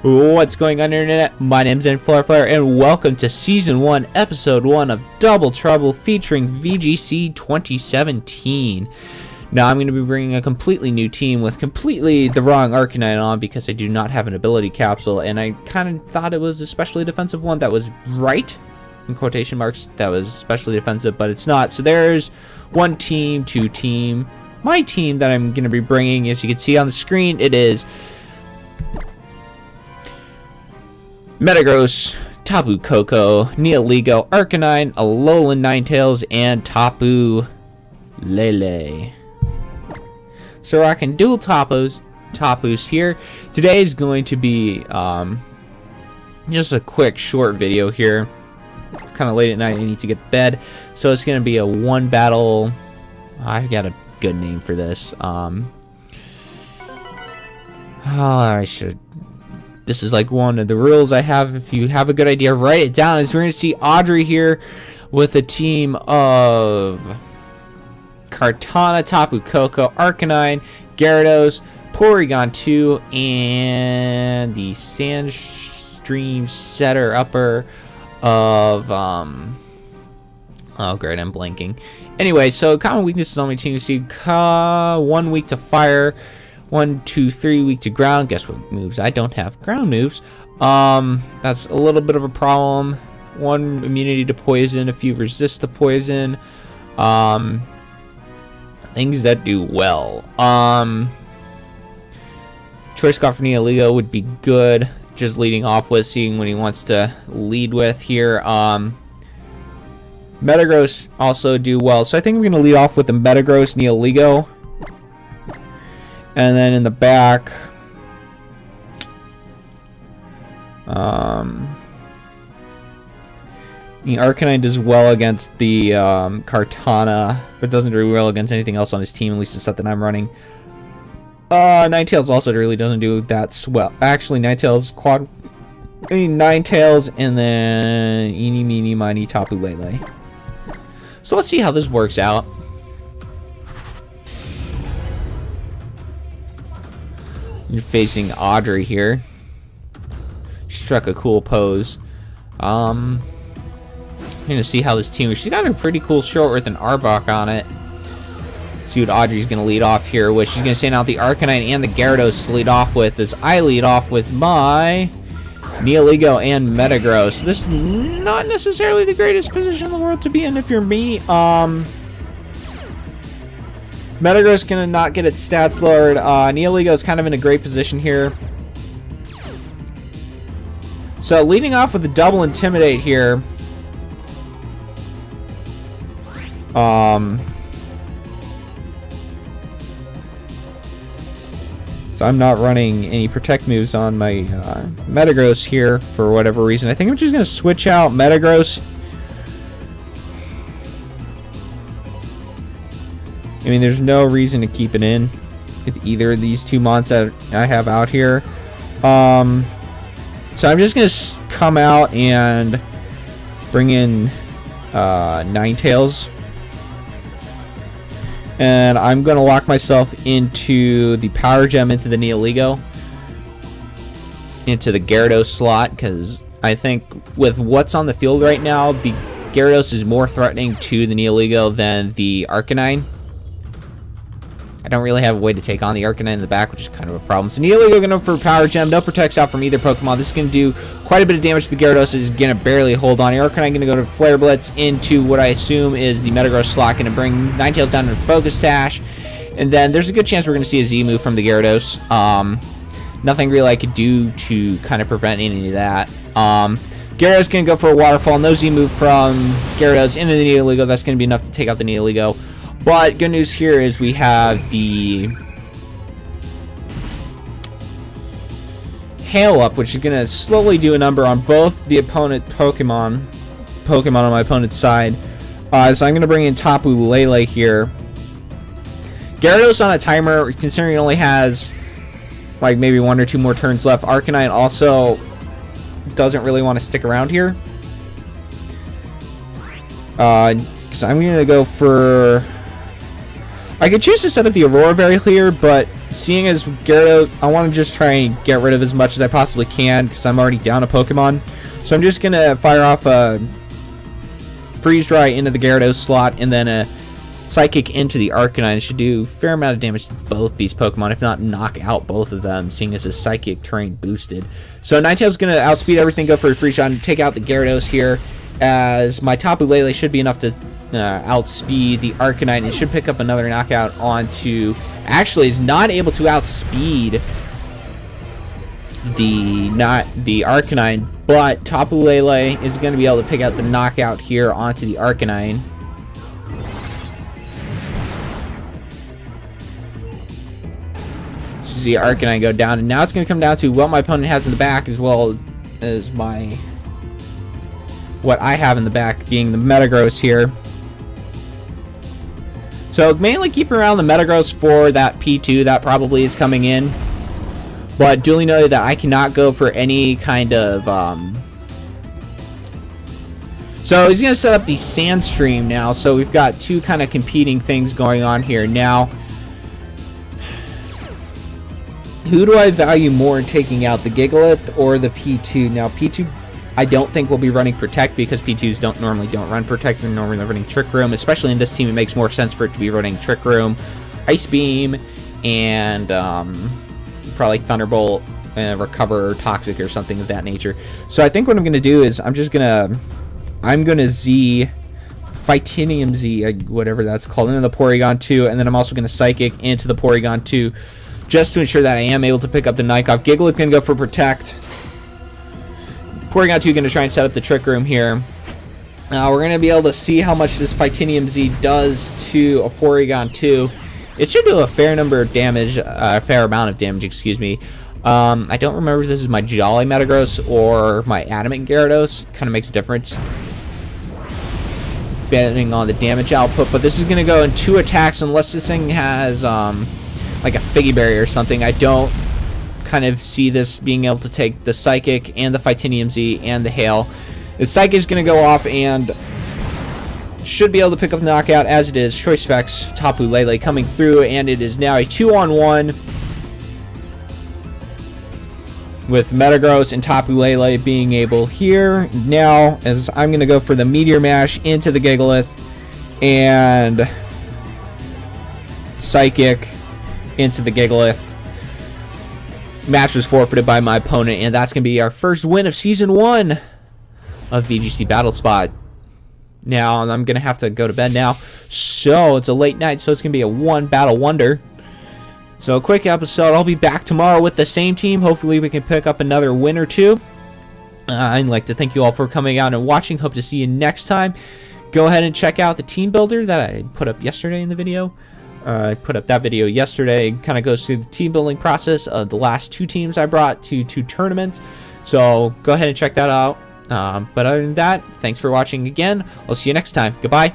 What's going on, internet? My name's Flare, and welcome to Season 1, Episode 1 of Double Trouble featuring VGC 2017. Now, I'm going to be bringing a completely new team with completely the wrong Arcanine on because I do not have an ability capsule, and I kind of thought it was a specially defensive one that was right, in quotation marks, that was especially defensive, but it's not. So there's one team, two team. My team that I'm going to be bringing, as you can see on the screen, it is Metagross, Tapu Koko, Nihilego, Arcanine, Alolan Ninetales, and Tapu Lele. So rocking dual Tapus here. Today is going to be just a quick short video here. It's kind of late at night, I need to get to bed. So it's going to be a one battle. I got a good name for this. This is like one of the rules I have. If you have a good idea, write it down. As we're going to see Audrey here with a team of Kartana, Tapu Koko, Arcanine, Gyarados, Porygon 2, and the Sandstream Setter Upper of oh great, I'm blanking. Anyway, so common weaknesses on my team. You see 1 week to fire, 1, 2, 3 week to ground. Guess what moves? I don't have ground moves. That's a little bit of a problem. 1 immunity to poison, a few resist to poison. Things that do well. Choice Scarf for Nihilego would be good. Just leading off with, seeing what he wants to lead with here. Metagross also do well. So I think we're going to lead off with the Metagross Nihilego. And then in the back, the Arcanine does well against the Kartana, but doesn't do well against anything else on his team, at least the set that I'm running. Ninetales also really doesn't do that well. Actually, Ninetales and then Eeny, Meeny, Miny, Tapu Lele. So let's see how this works out. You're facing Audrey here. Struck a cool pose. I'm gonna see how this team. She's got a pretty cool short with an Arbok on it. See what Audrey's gonna lead off here with. She's gonna send out the Arcanine and the Gyarados to lead off with, as I lead off with my Nihilego and Metagross. This is not necessarily the greatest position in the world to be in if you're me. Metagross gonna not get its stats lowered. Nihilego is kind of in a great position here. So leading off with a double Intimidate here. So I'm not running any Protect moves on my Metagross here for whatever reason. I think I'm just gonna switch out Metagross. I mean, there's no reason to keep it in with either of these two mons that I have out here. So I'm just going to come out and bring in Ninetales. And I'm going to lock myself into the Power Gem into the Nihilego. Into the Gyarados slot, because I think with what's on the field right now, the Gyarados is more threatening to the Nihilego than the Arcanine. I don't really have a way to take on the Arcanine in the back, which is kind of a problem. So Nihilego going for Power Gem. No Protects out from either Pokemon. This is going to do quite a bit of damage to the Gyarados. It's going to barely hold on. The Arcanine going to go to Flare Blitz into what I assume is the Metagross slot. Going to bring Ninetales down to Focus Sash. And then there's a good chance we're going to see a Z move from the Gyarados. Nothing really I could do to kind of prevent any of that. Gyarados going to go for a Waterfall. No Z move from Gyarados into the Nihilego. That's going to be enough to take out the Nihilego. But good news here is we have the Hail Up, which is going to slowly do a number on both the opponent Pokemon on my opponent's side. So I'm going to bring in Tapu Lele here. Gyarados on a timer, considering it only has like maybe 1 or 2 more turns left. Arcanine also doesn't really want to stick around here. So I'm going to go for... I could choose to set up the Aurora Berry here, but seeing as Gyarados, I want to just try and get rid of as much as I possibly can because I'm already down a Pokemon. So I'm just going to fire off a Freeze Dry into the Gyarados slot and then a Psychic into the Arcanine. It should do a fair amount of damage to both these Pokemon, if not knock out both of them, seeing as a Psychic terrain boosted. So Ninetales going to outspeed everything, go for a Freeze Shot, and take out the Gyarados here, as my Tapu Lele should be enough to outspeed the Arcanine. It should pick up another knockout onto... Actually, is not able to outspeed the Arcanine, but Tapu Lele is going to be able to pick out the knockout here onto the Arcanine. See Arcanine go down, and now it's going to come down to what my opponent has in the back as well as what I have in the back, being the Metagross here. So mainly keep around the Metagross for that P2 that probably is coming in, but duly noted that I cannot go for any kind of so he's going to set up the Sandstream now, so we've got two kind of competing things going on here now. Who do I value more in taking out, the Gigalith or the P2? Now, P2, I don't think will be running Protect because P2s don't run Protect. They're normally running Trick Room. Especially in this team, it makes more sense for it to be running Trick Room, Ice Beam, and probably Thunderbolt, Recover, Toxic, or something of that nature. So I think what I'm going to do is I'm going to Z Fightinium Z, whatever that's called, into the Porygon 2, and then I'm also going to Psychic into the Porygon 2, just to ensure that I am able to pick up the Knockoff. Gigalith going to go for Protect. Porygon 2 going to try and set up the Trick Room here. We're going to be able to see how much this Fightinium Z does to a Porygon 2. It should do a fair number of damage, a fair amount of damage, excuse me. I don't remember if this is my Jolly Metagross or my Adamant Gyarados. Kind of makes a difference depending on the damage output, but this is going to go in 2 attacks unless this thing has like a Figgy Berry or something. I don't kind of see this being able to take the Psychic and the Fightinium Z and the Hail. The Psychic is going to go off and should be able to pick up the knockout, as it is Choice Specs Tapu Lele coming through, and it is now a 2-on-1 with Metagross and Tapu Lele being able here. Now, as I'm going to go for the Meteor Mash into the Gigalith and Psychic into the Gigalith. Match was forfeited by my opponent, and that's going to be our first win of Season 1 of VGC Battle Spot. Now, I'm going to have to go to bed now, so it's a late night, so it's going to be a one battle wonder. So a quick episode. I'll be back tomorrow with the same team. Hopefully we can pick up another win or two. I'd like to thank you all for coming out and watching. Hope to see you next time. Go ahead and check out the team builder that I put up yesterday in the video. I put up that video yesterday. It kind of goes through the team building process of the last 2 teams I brought to 2 tournaments. So go ahead and check that out. But other than that, thanks for watching again. I'll see you next time. Goodbye.